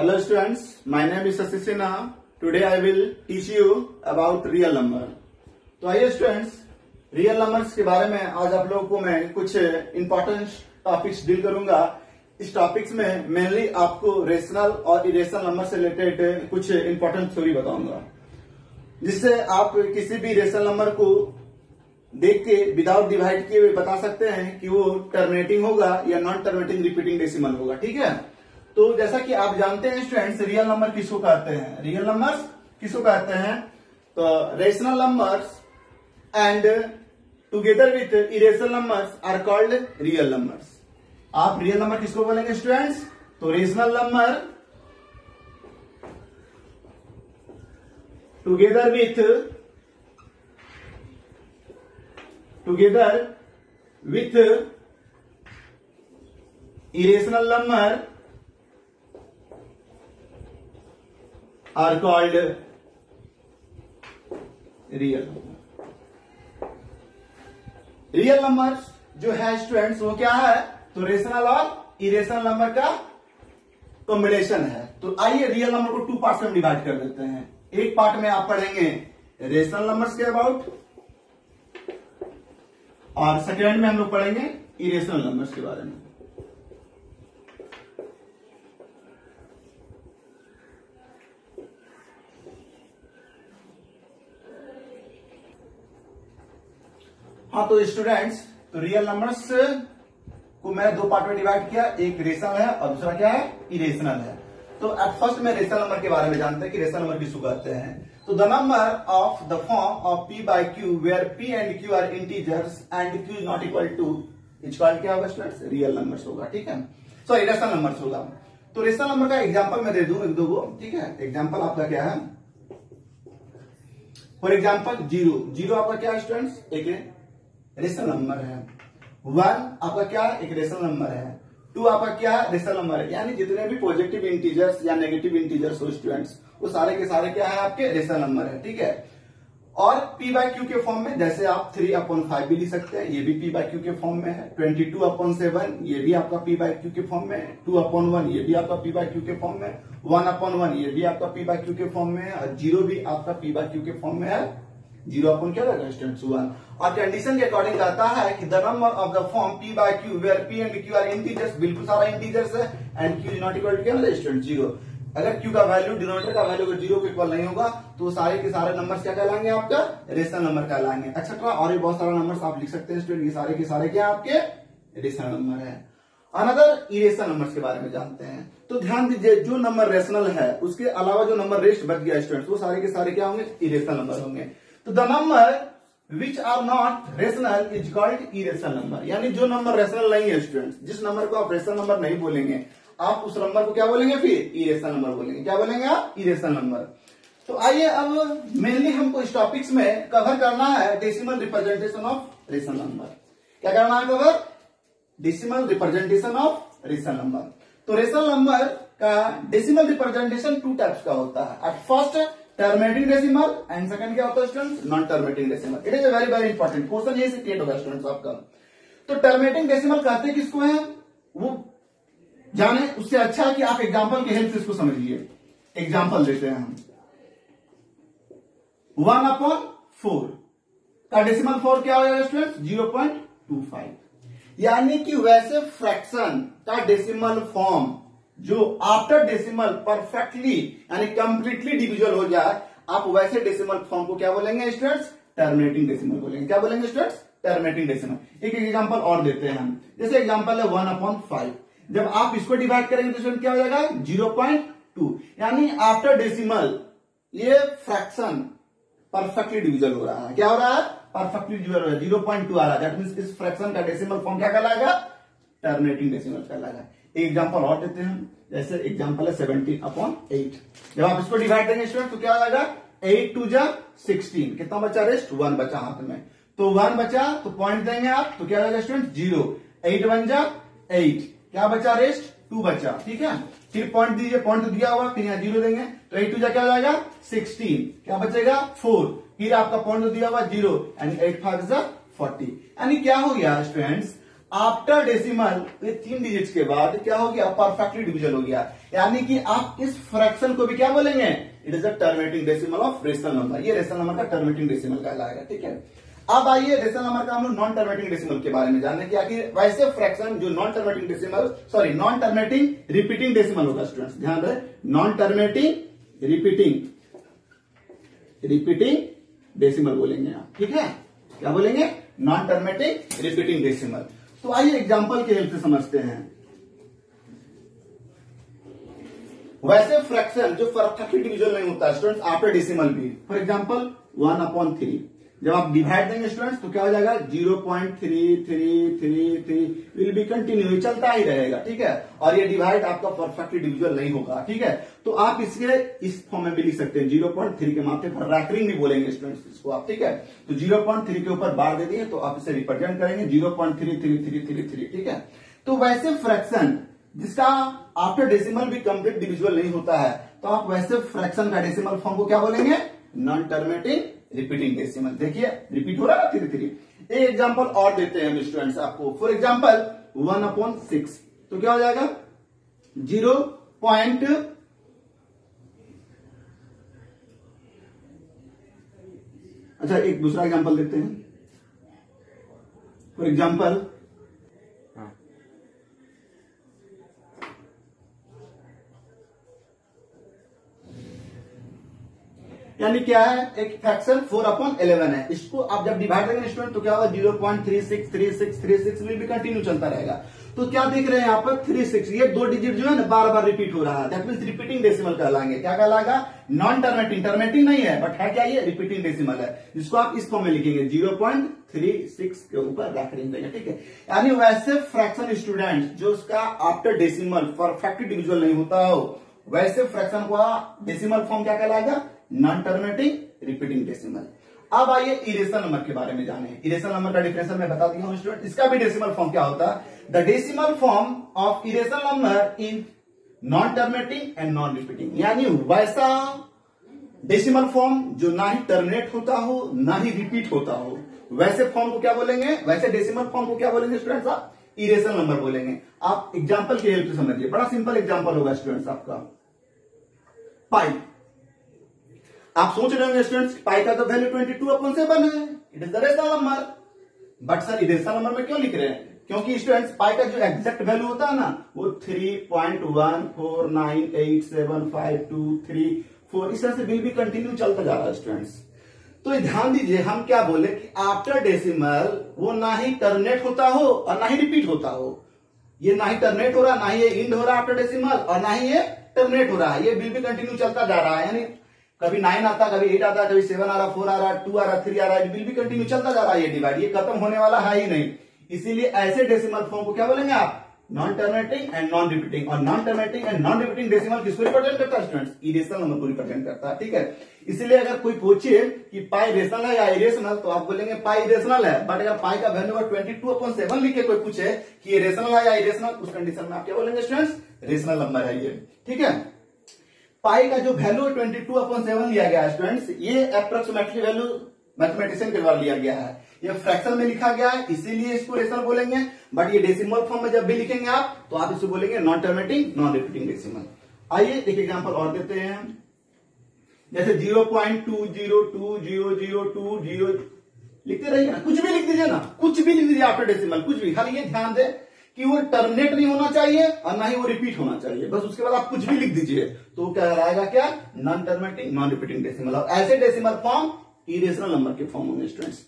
Hello students, my name is Shashi Sinha. Today I will teach you about real number. तो आइए students, real numbers के बारे में आज आप लोगों को मैं कुछ इंपॉर्टेंट टॉपिक्स डील करूंगा। इस टॉपिक्स में मेनली आपको रेशनल और इरेशनल नंबर से रिलेटेड कुछ इंपॉर्टेंट थ्योरी बताऊंगा, जिससे आप किसी भी रेशनल नंबर को देख के विदाउट डिवाइड किए हुए बता सकते हैं कि वो टर्मिनेटिंग होगा या नॉन टर्मिनेटिंग रिपीटिंग डेसिमल होगा। ठीक है, तो जैसा कि आप जानते हैं स्टूडेंट्स, रियल नंबर किसको कहते हैं? रियल नंबर्स किसको कहते हैं? तो rational numbers and together with irrational numbers are called real numbers. आप रियल नंबर किसको बोलेंगे स्टूडेंट्स? तो rational number together with irrational number are called real. Real numbers जो है स्टूडेंट्स वो क्या है? तो रेशनल और इरेशनल नंबर का कॉम्बिनेशन है। तो आइए रियल नंबर को टू पार्ट्स में डिवाइड कर देते हैं। एक पार्ट में आप पढ़ेंगे रेशनल नंबर्स के अबाउट और सेकेंड में हम लोग पढ़ेंगे इरेशनल नंबर्स के बारे में। हाँ, तो स्टूडेंट्स, तो रियल नंबर्स को मैंने दो पार्ट में डिवाइड किया, एक रेशनल है और दूसरा क्या है? इरेशनल है। तो एट फर्स्ट में रेशनल नंबर के बारे में जानते हैं कि रेशनल नंबर किसको कहते हैं। तो the number of the form of p by q where p and q are integers and q is not equal to, is called क्या होगा स्टूडेंट्स? रियल नंबर्स होगा। ठीक है, सॉरी रेशनल नंबर्स होगा। तो रेशनल नंबर का example मैं दे दूं एक दो को। ठीक है, एग्जांपल आपका क्या है? फॉर एग्जांपल जीरो आपका क्या है स्टूडेंट्स? एक रेशनल नंबर है। 1 आपका क्या? एक रेशनल नंबर है। 2 आपका क्या? रेशनल नंबर है। यानी जितने भी पॉजिटिव इंटीजर्स या नेगेटिव इंटीजर्स हो स्टूडेंट्स, वो सारे के सारे क्या है? आपके रेशनल नंबर है। ठीक है, और p by q के फॉर्म में जैसे आप 3/5 भी लिख सकते हैं, ये भी p by q के फॉर्म में है। 22/7 ये भी आपका p by q के फॉर्म में है। 2/1 ये भी आपका p by q के फॉर्म में है। 1/1 ये भी आपका p by q के फॉर्म में है और 0 भी आपका p by q के फॉर्म में है। 0 क्या रहेगा स्टूडेंट्स? 1। और कंडीशन के अकॉर्डिंग कहता है कि the number of the form p by q where p and q are integers, बिल्कुल सारा इंटीजर्स है, and q is not equal to क्या स्टूडेंट? 0। अगर q का वैल्यू डिनोमिनेटर का वैल्यू 0 को इक्वल नहीं होगा तो सारे के सारे नंबर्स क्या कहलाएंगे? आपका रेशनल नंबर कहलाएंगे, एक्सेट्रा। और भी बहुत सारा नंबर्स आप लिख सकते हैं स्टूडेंट, ये सारे के सारे क्या आपके रेशनल नंबर है। अनदर इरेशनल नंबर्स के बारे में जानते हैं। तो ध्यान दीजिए, जो नंबर रेशनल है उसके अलावा जो नंबर रेस्ट बच गया स्टूडेंट्स, वो सारे के सारे क्या होंगे? इरेशनल नंबर होंगे। तो the number which are not rational is called irrational number. यानी जो नंबर रेशनल नहीं है स्टूडेंट्स, जिस नंबर को आप रेशनल नंबर नहीं बोलेंगे, आप उस नंबर को क्या बोलेंगे? फिर इरेशनल नंबर बोलेंगे। क्या बोलेंगे आप? Irrational number. तो आइए अब मेनली हमको इस टॉपिक्स में कवर करना है decimal representation of rational number. क्या करना है cover? Decimal representation of rational number. तो रेशनल नंबर का डेसिमल रिप्रेजेंटेशन टू टाइप्स का होता है। At first terminating decimal and second क्या होता है students? Non terminating decimal. It is a very very important question, यही से क्रिएट होगा स्टूडेंट्स आपका। तो टर्मिनेटिंग डेसिमल कहते किसको है वो जाने, उससे अच्छा है कि आप एग्जांपल के हेल्प से इसको समझिए। एग्जांपल देते हैं हम। 1/4 का डेसिमल 4 क्या हो जाएगा स्टूडेंट्स? 0.25। यानी कि वैसे फ्रैक्शन का डेसिमल फॉर्म जो आफ्टर डेसिमल परफेक्टली यानी कंप्लीटली डिविजिबल हो जाए, आप वैसे डेसिमल फॉर्म को क्या बोलेंगे स्टूडेंट्स? टर्मिनेटिंग डेसिमल बोलेंगे। क्या बोलेंगे स्टूडेंट्स? Terminating decimal. एक एग्जांपल और देते हैं हम। जैसे एग्जांपल है 1/5। जब आप इसको डिवाइड करेंगे तो स्टूडेंट क्या हो जाएगा? 0.2। यानी आफ्टर डेसिमल ये फ्रैक्शन परफेक्टली डिविजिबल हो रहा है। क्या हो रहा है? परफेक्टली डिविजिबल हो रहा है। 0.2 आ रहा है। दैट मींस इस फ्रैक्शन का डेसिमल फॉर्म क्या कहलाएगा? टर्मिनेटिंग डेसिमल कहलाएगा। एक एग्जांपल और देते हैं। जैसे एग्जांपल है 17/8। जब आप इसको डिवाइड करेंगे स्टूडेंट तो क्या हो जाएगा? 8 2 जा 16। कितना बचा? रेस्ट 1 बचा हाथ में। तो 1 बचा तो पॉइंट देंगे आप, तो क्या हो जाएगा स्टूडेंट? 0। 8 1 जा 8। क्या बचा? रेस्ट 2 बचा। ठीक है, फिर पॉइंट दीजिए, पॉइंट तो दिया हुआ, फिर यहाँ 0 देंगे तो 8 2 जा क्या हो जाएगा? 16। क्या बचेगा? 4। फिर आपका पॉइंट तो दिया हुआ 0 एंड 8 5 जा 40। यानी क्या हो गया स्टूडेंट्स? आफ्टर डेसिमल ये 3 डिजिट्स के बाद क्या हो गया, परफेक्टली डिविजन हो गया, यानी कि आप इस फ्रैक्शन को भी क्या बोलेंगे, it is a terminating decimal of rational number, ये रेशनल नंबर का टर्मिनेटिंग डेसिमल कहलाएगा। ठीक है, अब आइए रेशनल नंबर का हम लोग नॉन टर्मिनेटिंग डेसिमल के बारे में जानने की, आखिर वैसे फ्रैक्शन जो non terminating decimal, sorry non terminating repeating decimal होगा स्टूडेंट्स, ध्यान रहे, नॉन टर्मिनेटिंग रिपीटिंग डेसिमल बोलेंगे आप। ठीक है, क्या बोलेंगे, नॉन टर्मिनेटिंग रिपीटिंग डेसिमल। तो आइए एग्जांपल के हेल्प से समझते हैं। वैसे फ्रैक्शन जो परफेक्टली डिविजन नहीं होता स्टूडेंट्स आफ्टर डेसिमल भी, फॉर एग्जांपल 1/3, जब आप डिवाइड देंगे स्टूडेंट्स तो क्या हो जाएगा, 0.3333 विल बी कंटिन्यू, चलता ही रहेगा। ठीक है, और ये डिवाइड आपका परफेक्टली डिविजन नहीं होगा। ठीक है, तो आप इसके इस फॉर्म में भी लिख सकते हैं, 0.3 के माथे पर रैकरिंग भी बोलेंगे स्टूडेंट्स इसको आप। ठीक है, तो 0.3 के ऊपर बार दे दिए तो आप इसे रिप्रेजेंट करेंगे 0.3333। ठीक है, तो वैसे फ्रैक्शन जिसका आफ्टर डेसिमल भी कंप्लीट डिविजिबल नहीं होता है, तो आप वैसे फ्रैक्शन का डेसिमल फॉर्म को क्या बोलेंगे, नॉन टर्मिनेटिंग रिपीटिंग डेसिमल। देखिए रिपीट हो रहा है धीरे धीरे। एक एग्जांपल और देते हैं स्टूडेंट्स आपको, फॉर एग्जांपल 1/6, तो क्या हो जाएगा 0. अच्छा एक दूसरा एग्जांपल देते हैं, फॉर एग्जांपल यानी क्या है, एक फ्रैक्शन 4/11 है, इसको आप जब डिवाइड करेंगे स्टूडेंट तो क्या होगा 0.363636 विल भी कंटिन्यू चलता रहेगा। तो क्या देख रहे हैं यहाँ पर 36, ये 2 डिजिट जो है ना बार बार रिपीट हो रहा है, दैट मींस रिपीटिंग डेसिमल कहलाएंगे। क्या कहलाएगा, नॉन टर्मिनेटिंग, टर्मिनेटिंग नहीं है बट है क्या, ये रिपीटिंग डेसिमल है, जिसको आप इस फॉर्म में लिखेंगे 0.36 के ऊपर रैकरिंग देंगे। ठीक है, यानी वैसे फ्रैक्शन स्टूडेंट जो उसका आफ्टर डेसिमल परफेक्टली डिविजिबल नहीं होता हो, वैसे फ्रैक्शन को डेसिमल फॉर्म क्या कहलाएगा, नॉन टर्मिनेटिंग रिपीटिंग डेसिमल। अब आइए इरेशनल नंबर के बारे में जाने। इरेशनल नंबर का डिफरेंशियल मैं बता दिया हूं स्टूडेंट, इसका भी डेसिमल फॉर्म क्या होता है, the decimal form of irrational number in non terminating and non repeating, यानी वैसा डेसिमल फॉर्म जो ना ही टर्मिनेट होता हो ना ही रिपीट होता हो, वैसे फॉर्म को क्या बोलेंगे, वैसे डेसिमल फॉर्म को क्या बोलेंगे स्टूडेंट्स, आप इरेशनल नंबर बोलेंगे। आप एग्जाम्पल की हेल्प से समझिए, बड़ा सिंपल एग्जाम्पल होगा स्टूडेंट्स आपका, पाई। आप सोच रहे होंगे स्टूडेंट्स पाई का तो वैल्यू 22/7 है, it is the rational number, but sir irrational number में क्यों लिख रहे हैं, क्योंकि स्टूडेंट्स पाई का जो एग्जैक्ट वैल्यू होता है ना वो 3.14987523 इस तरह से बिल भी कंटिन्यू चलता जा रहा है स्टूडेंट्स। तो ध्यान दीजिए हम क्या बोले कि आफ्टर डेसिमल वो ना ही टर्मिनेट होता हो और ना ही रिपीट होता हो, ये ना ही टर्मिनेट हो रहा, ना ही ये इंड हो रहा आफ्टर डेसिमल और ना ही ये टर्मिनेट हो रहा है, ये बिल भी कंटिन्यू चलता जा रहा है, यानी कभी 9 आता, कभी 8 आता, कभी 7 आ रहा, 4 आ रहा, 2 आ रहा, 3 आ रहा, बिल भी कंटिन्यू चलता जा रहा है, ये डिवाइड ये खत्म होने वाला है ही नहीं। इसीलिए ऐसे डेसिमल फॉर्म को क्या बोलेंगे आप, non terminating and non repeating. और non terminating and non repeating decimal किसको रिप्रेजेंट करता है स्टूडेंट्स, इरेशनल नंबर को रिप्रेजेंट करता है। ठीक है, इसलिए अगर कोई पूछे कि पाई रेशनल है या इरेशनल तो आप बोलेंगे पाई इरेशनल है, बट अगर पाई का वैल्यू 22/7 लिख के कोई पूछे कि ये रेशनल है या इरेशनल, उस कंडीशन में आप क्या बोलेंगे स्टूडेंट्स, रेशनल नंबर है ये। ठीक है, पाई का जो वैल्यू 22/7 लिया गया है स्टूडेंट्स, ये अप्रोक्सीमेटली वैल्यू मैथमेटिशियन के द्वारा लिया गया है, ये फ्रैक्शन में लिखा गया है इसीलिए इसको रेशनल बोलेंगे, बट ये डेसिमल फॉर्म में जब भी लिखेंगे आप तो आप इसको बोलेंगे non terminating non repeating decimal. आइए एक एग्जांपल और देते हैं, जैसे 0.202002 लिखते रहिए ना, कुछ भी लिख दीजिए ना, कुछ भी लिख दीजिए आफ्टर डेसिमल, कुछ भी, खाली ये ध्यान दे कि वो टर्मिनेट नहीं होना चाहिए और ना ही वो रिपीट होना चाहिए, बस उसके बाद आप कुछ भी लिख दीजिए तो क्या आएगा, क्या, non terminating non repeating decimal. और ऐसे डेसिमल फॉर्म इरेशनल नंबर के फॉर्म होंगे स्टूडेंट्स।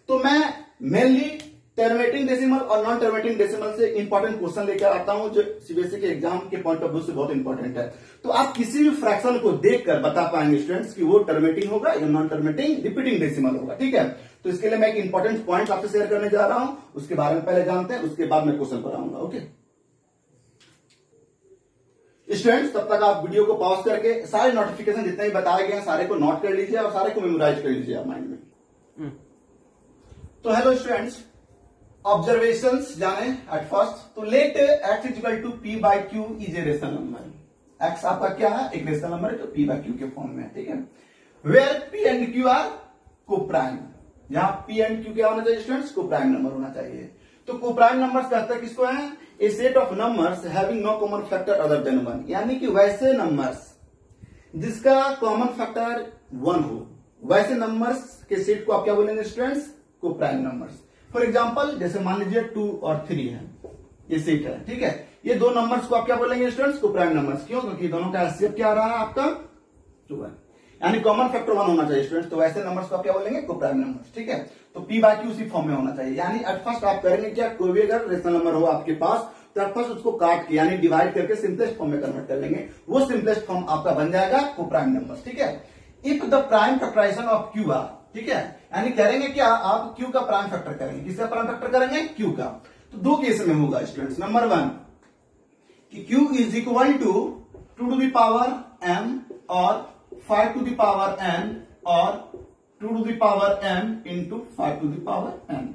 तो मैं मेनली टर्मिनेटिंग डेसिमल और नॉन टर्मिनेटिंग डेसिमल से इंपॉर्टेंट क्वेश्चन लेकर आता हूं जो सीबीएसई के एग्जाम के पॉइंट ऑफ व्यू से बहुत इंपॉर्टेंट है। तो आप किसी भी फ्रैक्शन को देखकर बता पाएंगे स्टूडेंट्स कि वो टर्मिनेटिंग होगा या नॉन टर्मिनेटिंग रिपीटिंग डेसिमल होगा। ठीक है, तो इसके लिए मैं एक इंपॉर्टेंट पॉइंट आपसे शेयर करने जा रहा हूं, उसके बारे में पहले जानते हैं, उसके बाद मैं क्वेश्चन कराऊंगा। ओके स्टूडेंट्स, तब तक आप वीडियो को पॉज करके सारे नोटिफिकेशन जितने भी बताए गए हैं सारे को नोट कर लीजिए और सारे को मेमोराइज कर लीजिए आप माइंड में। तो हेलो स्टूडेंट्स, ऑब्जर्वेशंस जाने एट फर्स्ट। तो let x equal to p/q is a rational number. x आपका क्या है, एक रेशनल नंबर है जो p/q के फॉर्म में है। ठीक है, where p and q are coprime, जहां p एंड q क्या होना चाहिए स्टूडेंट्स, को प्राइम नंबर होना चाहिए। तो कोप्राइम नंबर्स कहते हैं किसको है, a set of numbers having no common factor other than 1, यानी कि वैसे नंबर्स जिसका कॉमन फैक्टर 1 हो, वैसे नंबर्स के सेट को आप क्या बोलेंगे students, coprime numbers. For example जैसे मान लीजिए 2 और 3 है, ये सेट है, ठीक है, ये दो नंबर्स को आप क्या बोलेंगे स्टूडेंट्स, कोप्राइम नंबर्स। क्यों, क्योंकि दोनों का एचसीएफ क्या आ रहा है आपका 2 है, यानी कॉमन फैक्टर 1 होना चाहिए स्टूडेंट्स, तो वैसे नंबर्स को आप क्या बोलेंगे, कोप्राइम नंबर्स, ठीक है। तो पी बाय क्यू उसी फॉर्म में होना चाहिए, यानी एट फर्स्ट आप करेंगे क्या, कोई भी अगर रेशनल नंबर हो आपके पास तो एट फर्स्ट उसको काट के यानी डिवाइड करके सिंपलेस्ट फॉर्म में कन्वर्ट कर लेंगे, वो सिंपलेस्ट फॉर्म आपका बन जाएगा कोप्राइम नंबर्स, ठीक है। If the prime factorisation of q are, ठीक है, यानी करेंगे क्या, आप क्यू का प्राइम फैक्टर करेंगे, किसका प्राइम फैक्टर करेंगे, क्यू का। तो दो केस में होगा स्टूडेंट्स, नंबर 1 कि q is equal to 2 to the power m और 5 टू द पावर n और 2 to the power m into 5 to the power n।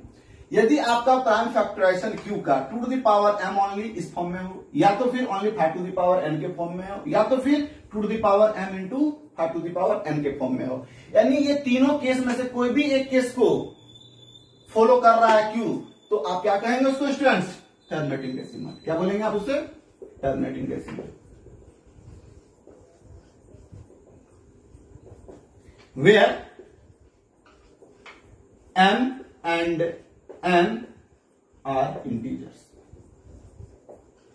यदि आपका प्राइम फैक्टराइजेशन q का 2 to the power m only इस form में हो, या तो फिर only 5 to the power n के फॉर्म में हो, या तो फिर 2 to the power m into 5 to the power n के फॉर्म में हो, यानी ये तीनों केस में से कोई भी एक केस को फॉलो कर रहा है q, तो आप क्या कहेंगे उसको स्टूडेंट्स, टर्मिनेटिंग डेसिमल। क्या बोलेंगे आप उससे, terminating decimal. Where m and n are integers,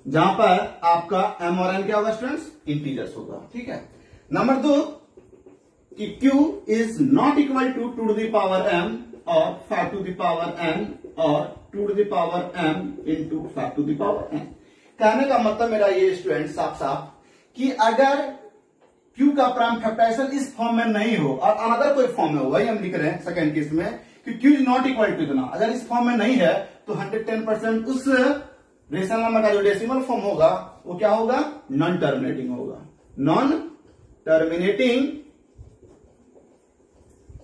जहां पर आपका m और n क्या होगा स्टूडेंट्स, इंटीजर्स होगा, ठीक है। नंबर 2 कि q is not equal to 2 to the power m और 5 टू द पावर n और 2 to the power m into 5 to the power n। कहने का मतलब मेरा ये स्टूडेंट साफ साफ कि अगर Q का प्राइम फैक्टराइजेशन इस फॉर्म में नहीं हो और अनदर कोई फॉर्म में हो, वही हम लिख रहे हैं सेकंड केस में कि Q is not equal to इतना, अगर इस फॉर्म में नहीं है तो 110% उस रेशनल नंबर का जो डेसिमल फॉर्म होगा वो क्या होगा, नॉन टर्मिनेटिंग होगा, नॉन टर्मिनेटिंग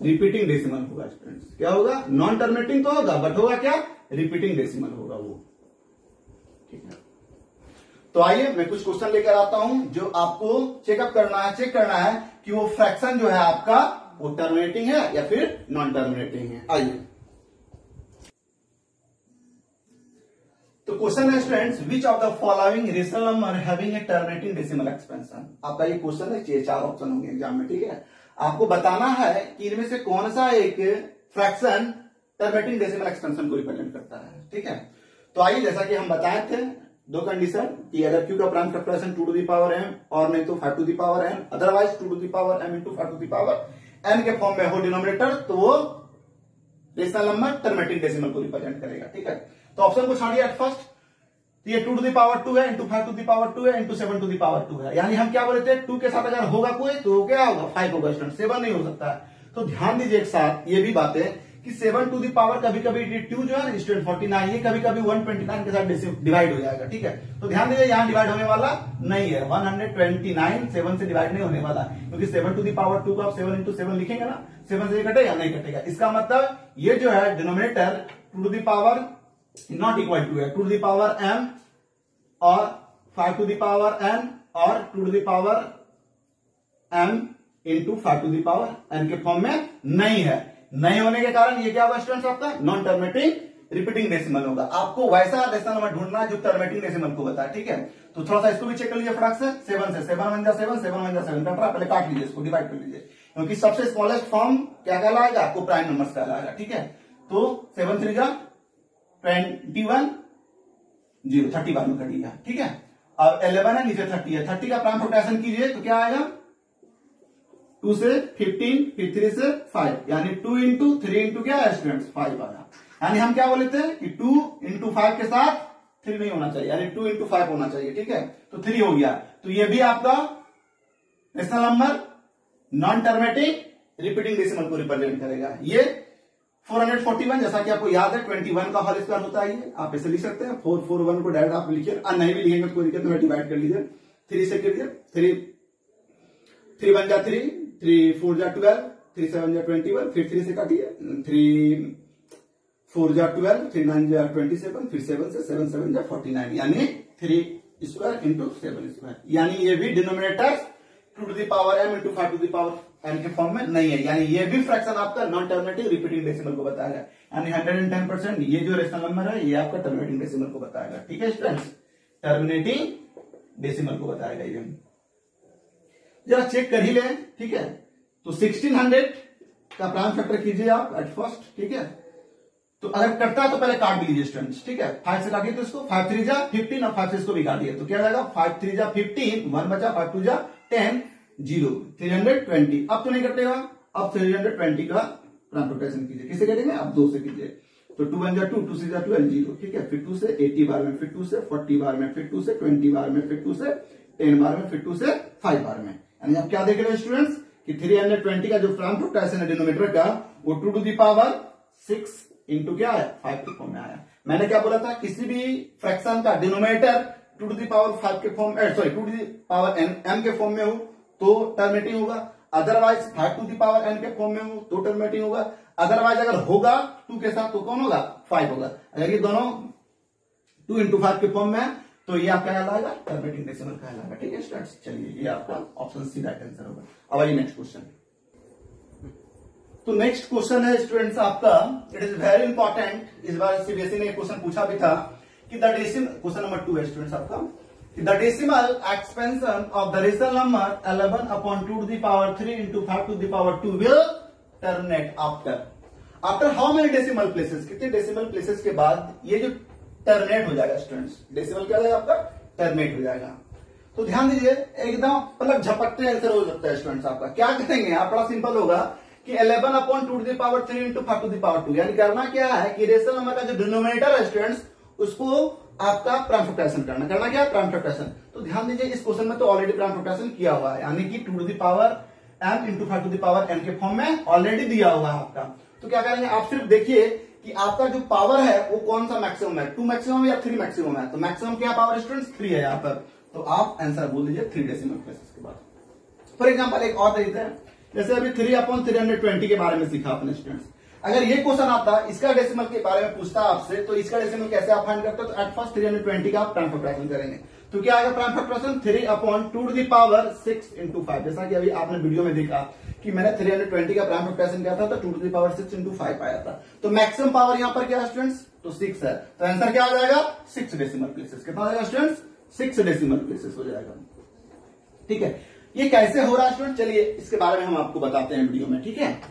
रिपीटिंग डेसिमल होगा स्टूडेंट्स। क्या होगा, नॉन टर्मिनेटिंग तो होगा बट होगा क्या, रिपीटिंग डेसिमल होगा वो, ठीक है। तो आइए मैं कुछ क्वेश्चन लेकर आता हूं जो आपको चेकअप करना है, चेक करना है कि वो फ्रैक्शन जो है आपका वो टर्मिनेटिंग है या फिर नॉन टर्मिनेटिंग है। आइए तो क्वेश्चन है students, which of the following rational number having a terminating decimal expansion. आपका ये क्वेश्चन है, ये 4 ऑप्शन होंगे एग्जाम में, ठीक है। आपको बताना है कि इनमें से कौन सा एक फ्रैक्शन टर्मिनेटिंग डेसिमल एक्सपेंशन को रिप्रेजेंट करता है, ठीक है। तो आइए जैसा कि हम बताए थे दो कंडीशन कि अगर q का prime factorisation 2 to the power m और नहीं तो 5 to the power n, otherwise 2 to the power m into 5 to the power n के फॉर्म में हो डिनोमिनेटर, तो वो रेशनल नंबर टर्मिनेटिंग डेसिमल को रिप्रेजेंट करेगा, ठीक है। तो ऑप्शन को छोड़िए एट फर्स्ट, तो ये 2 टू द पावर 2 है इंटू 5 टू द पावर 2 है इंटू 7 टू द पावर 2 है, यानी हम क्या बोले थे 2 के साथ अगर होगा कोई तो क्या होगा, 5 होगा स्टूडेंट, 7 नहीं हो सकता है। तो ध्यान दीजिए एक साथ ये भी बातें कि 7 टू द पावर कभी कभी 2 जो है स्टूडेंट 49, ये कभी कभी 129 के साथ डिवाइड हो जाएगा, ठीक है। तो ध्यान दीजिए यहां डिवाइड होने वाला नहीं है, 129 7 से डिवाइड नहीं होने वाला, क्योंकि 7 टू द पावर 2 को आप 7 इंटू 7 लिखेंगे ना, 7 से कटेगा नहीं कटेगा। इसका मतलब ये जो है denominator 2 to the power not equal to है 2 टू द पावर m और 5 टू द पावर n और 2 to the power m into 5 to the power n के फॉर्म में नहीं है। नहीं होने के कारण ये क्या होगा स्टूडेंट्स, आपका नॉन टर्मिनेटिंग रिपीटिंग डेसिमल होगा। आपको वैसा रेशनल नंबर ढूंढना है जो टर्मिनेटिंग डेसिमल को बताए, ठीक है। तो थोड़ा सा इसको भी चेक कर लीजिए फटाक से, 7 से 7 1 जा 7 7 1 जा 7, पहले काट लीजिए इसको, डिवाइड कर लीजिए, क्योंकि सबसे स्मॉलेस्ट फॉर्म क्या कहलाएगा, आपको प्राइम नंबर्स कहलाएगा, ठीक है। तो 7 3 जा 21 0 31 में कटिएगा, ठीक है। और 11 है नीचे 30 है, 30 का प्राइम फैक्टराइजेशन कीजिए तो क्या आएगा, 2 से 15 फिर 3 से 5, यानी 2 इंटू 3 इंटू क्या है स्टूडेंट्स 5 आया। यानी हम क्या बोले थे कि 2 इंटू 5 के साथ 3 नहीं होना चाहिए, यानी 2 इंटू 5 होना चाहिए, ठीक है। तो 3 हो गया, तो ये भी आपका rational number non terminating repeating decimal को रिप्रेजेंट करेगा। ये 441 जैसा कि आपको याद है 21 का होल स्क्वायर होता है, आप इसे लिख सकते हैं 441 को डायरेक्ट आप लिखिए, नहीं भी लिखेंगे तो कोई दिक्कत नहीं, डिवाइड कर लीजिए 3 से कीजिए, 3 1 जा 3 3 4 जा 12 3 7 जा 21, फिर 3 से काटिए, 3 4 जा 12 3 9 जा 27, फिर 7 से 7 7 जा 49, यानी 3 स्क्वायर इंटू 7 स्क्वायर, यानी ये भी denominator two to the power m into 5 to the power n के फॉर्म में नहीं है, यानी ये भी फ्रैक्शन आपका नॉन टर्मिनेटिंग रिपीटिंग डेसिमल को बताएगा, यानी 110%। ये जो रेशनल नंबर है ये आपका टर्मिनेटिंग डेसिमल को बताएगा। ठीक है स्टूडेंट्स, टर्मिनेटिंग डेसिमल को बताएगा ये। जरा चेक कर ही ले। ठीक है, तो 1600 का प्राइम फैक्टर कीजिए आप एट फर्स्ट। ठीक है, तो अगर कटता है तो पहले काट दीजिए स्टूडेंट्स। ठीक है, 5 से काटिए तो इसको 5 3 जा 15 और 5 से इसको भी काटिए तो क्या जाएगा 5 3 जा 15, 1 बचा, 5 2 जा 10, 0, 320। अब तो नहीं कटेगा, अब 320 का ट्रांसपोर्टेशन कीजिए। किसे करेंगे, अब 2 से कीजिए तो 2 1 जा 2, 2 6 जा 12, 0। ठीक है, फिर 2 से 80 बार में, फिर 2 से 40 बार में, फिर 2 से 20 बार में, फिर 2 से 10 बार में, फिर 2 से 5 बार में। यानी आप क्या देख रहे हैं स्टूडेंट्स कि 320 का जो ट्रांसपोर्टेशन है डिनोमिनेटर का वो 2 टू द पावर 6 इंटू क्या है 5 के फॉर्म में आया। मैंने क्या बोला था, किसी भी फ्रैक्शन का डिनोमिनेटर 2 टू द पावर 5 के form, sorry 2 to the power m के फॉर्म में हो तो टर्मिनेटिंग होगा, otherwise 5 to the power n के फॉर्म में हो तो टर्मिनेटिंग होगा, अदरवाइज अगर होगा 2 के साथ तो कौन होगा 5 होगा। अगर ये दोनों 2 इंटू 5 के फॉर्म में है तो ये आपका कहलाएगा टर्मिनेटिंग डेसिमल कहलाएगा। ठीक है स्टूडेंट्स, चलिए ये आपका ऑप्शन सी राइट आंसर होगा। अब आइए नेक्स्ट क्वेश्चन। तो नेक्स्ट क्वेश्चन है स्टूडेंट्स आपका, इट इज वेरी इंपॉर्टेंट। इस बार सीबीएसई ने क्वेश्चन पूछा भी था कि द डेसिमल, क्वेश्चन नंबर 2 है स्टूडेंट्स आपका, the decimal expansion of the rational number 11 upon 2 to the power 3 into 5 to the power 2 will terminate after how many decimal places, कितने decimal places के बाद ये जो टर्मिनेट हो जाएगा स्टूडेंट्स, डेसिमल क्या हो जाएगा आपका टर्मिनेट हो जाएगा। तो ध्यान दीजिए, एकदम मतलब झपटते आंसर हो सकता है स्टूडेंट्स आपका। क्या करेंगे आप, बड़ा सिंपल होगा कि 11 upon 2 to the power 3 into 5 to the power 2, यानी करना क्या है कि रेशनल नंबर का जो डिनोमिनेटर है स्टूडेंट्स उसको आपका प्राइम फैक्टराइजेशन करना क्या है प्राइम फैक्टराइजेशन। तो ध्यान दीजिए इस क्वेश्चन में तो ऑलरेडी प्राइम फैक्टराइजेशन किया हुआ है, यानी कि 2 to the power m into 5 to the power n के फॉर्म में ऑलरेडी दिया हुआ है आपका। तो क्या करेंगे आप, सिर्फ देखिए कि आपका जो पावर है वो कौन सा मैक्सिमम है, 2 मैक्सिमम या 3 मैक्सिमम है। तो मैक्सिमम क्या पावर स्टूडेंट्स 3 है यहाँ पर, तो आप आंसर बोल दीजिए 3 डेसिमल प्लेसेस के बाद। फॉर एग्जाम्पल एक और तरीका है, जैसे अभी 3 अपॉन 320 के बारे में सीखा अपने स्टूडेंट्स। अगर ये क्वेश्चन आता इसका डेसिमल के बारे में पूछता आपसे तो इसका डेसिमल कैसे आप फाइंड करते हो, तो एट फर्स्ट 320 का आप प्राइम फैक्टराइजेशन करेंगे तो क्या आएगा prime factorisation 3 upon 2 to the power 6 into 5। जैसा कि अभी आपने वीडियो में देखा कि मैंने 320 का प्राइम फैक्टराइजेशन किया था तो 2 टू द पावर 6 इंटू 5 आया था। तो मैक्सिमम पावर यहाँ पर क्या है स्टूडेंट्स, तो 6 है। तो आंसर क्या आ जाएगा 6 डेसिमल प्लेसेस। कितना आ जाएगा स्टूडेंट्स 6 डेसिमल प्लेसेस हो जाएगा। ठीक है, ये कैसे हो रहा है स्टूडेंट, चलिए इसके बारे में हम आपको बताते हैं वीडियो में। ठीक है,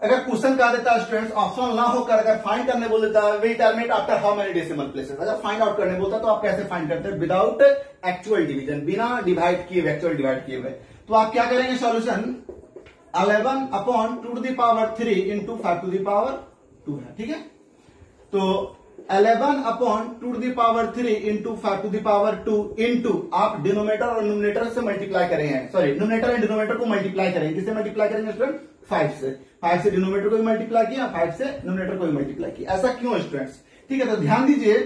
अगर क्वेश्चन कहा देता है स्टूडेंट्स ऑप्शन ना होकर अगर फाइंड करने बोल देता है, we terminate after how many decimal places, अगर फाइंड आउट करने बोलता तो आप कैसे फाइंड करते हैं, विदाउट एक्चुअल डिवीजन, बिना डिवाइड किए हुए, एक्चुअल डिवाइड किए हुए। तो आप क्या करेंगे solution 11 upon 2 to the power 3 into 5 to the power 2 है। ठीक है, तो 11 upon 2 to the power 3 into 5 to the power 2 into आप डिनोमिनेटर और न्यूमरेटर से मल्टीप्लाई करेंगे, सॉरी न्यूमरेटर एंड डिनोमिनेटर को मल्टीप्लाई करेंगे। किससे मल्टीप्लाई करेंगे स्टूडेंट 5 से डिनोमिनेटर को भी मल्टीप्लाई किया, 5 से न्यूमरेटर को भी मल्टीप्लाई किया। ऐसा क्यों स्टूडेंट्स, ठीक है, तो ध्यान दीजिए,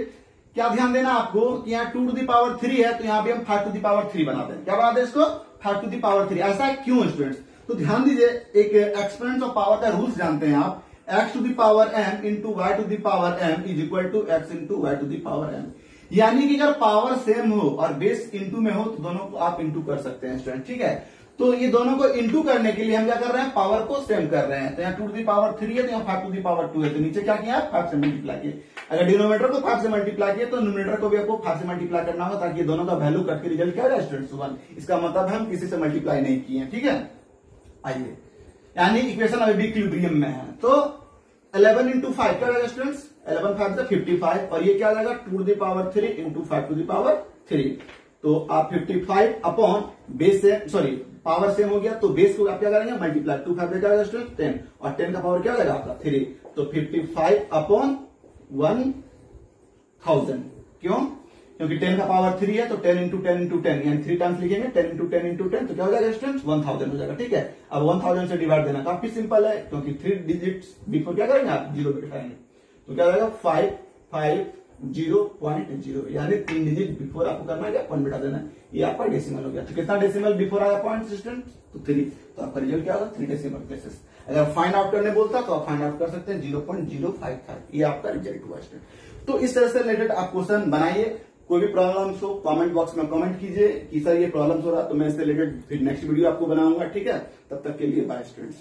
क्या ध्यान देना आपको कि यहाँ 2 टू द पावर 3 है तो यहाँ भी हम 5 टू द पावर 3 बनाते हैं। क्या बनाते हैं इसको 5 टू द पावर 3। ऐसा क्यों स्टूडेंट्स, तो ध्यान दीजिए एक एक्सपोनेंट ऑफ पावर का रूल्स जानते हैं आप, x to the power m into y to the power m is equal to x into y to the power m। यानी कि अगर पावर सेम हो और बेस इंटू में हो तो दोनों को आप इंटू कर सकते हैं स्टूडेंट। ठीक है, तो ये दोनों को इंटू करने के लिए हम क्या कर रहे हैं, पावर को सेम कर रहे हैं। तो यहाँ 2 टू द पावर 3 है तो यहाँ 5 टू द पावर 2 है, तो नीचे क्या किया 5 से मल्टीप्लाई किए। अगर डिनोमिनेटर को 5 से मल्टीप्लाई किए तो न्यूमरेटर को भी आपको 5 से मल्टीप्लाई करना होगा ताकि दोनों का वैल्यू कट के रिजल्ट क्या है स्टूडेंट्स 1। इसका मतलब है हम किसी से मल्टीप्लाई नहीं किए। ठीक है, आइए, यानी इक्वेशन अभी भी इक्विलिब्रियम में है। तो 11 इंटू 5 क्या रहेगा स्टूडेंट्स, 11 5 से 55 और ये क्या रहेगा 2 to the power 3 into 5 to the power 3। तो आप 55 अपॉन बेस से, सॉरी पावर सेम हो गया तो बेस को आप क्या करेंगे मल्टीप्लाई, 2 5 क्या रहेगा स्टूडेंट 10 और 10 का पावर क्या रहेगा आपका 3। तो 55 अपॉन 1000, क्यों, क्योंकि 10 का पावर 3 है तो 10 इंटू 10 इंटू 10 यानी 3 टाइम्स लिखेंगे, 10 इंटू 10 इंटू 10 तो क्या हो जाएगा स्टूडेंट 1000 हो जाएगा। ठीक है, अब 1000 से डिवाइड देना काफी सिंपल है क्योंकि 3 डिजिट्स बिफोर क्या करेंगे आप 0 बिठाएंगे, तो क्या हो जाएगा 550.0 यानी 3 डिजिट बिफोर आपको करना है 1 बिठा देना है, ये आपका डेसिमल हो गया। तो कितना डेसिमल बिफोर आया पॉइंट स्टूडेंट, तो 3। तो आपका रिजल्ट क्या होगा 3 डेसिमल प्लेसेस। अगर फाइंड आउट करने बोलता तो आप फाइंड आउट कर सकते हैं 0.055, ये आपका रिजल्ट हुआ स्टूडेंट। तो इस तरह से रिलेटेड आप क्वेश्चन बनाइए, कोई भी प्रॉब्लम्स हो कमेंट बॉक्स में कमेंट कीजिए कि सर ये प्रॉब्लम्स हो रहा, तो मैं इससे रिलेटेड फिर नेक्स्ट वीडियो आपको बनाऊंगा। ठीक है, तब तक के लिए बाय स्टूडेंट्स।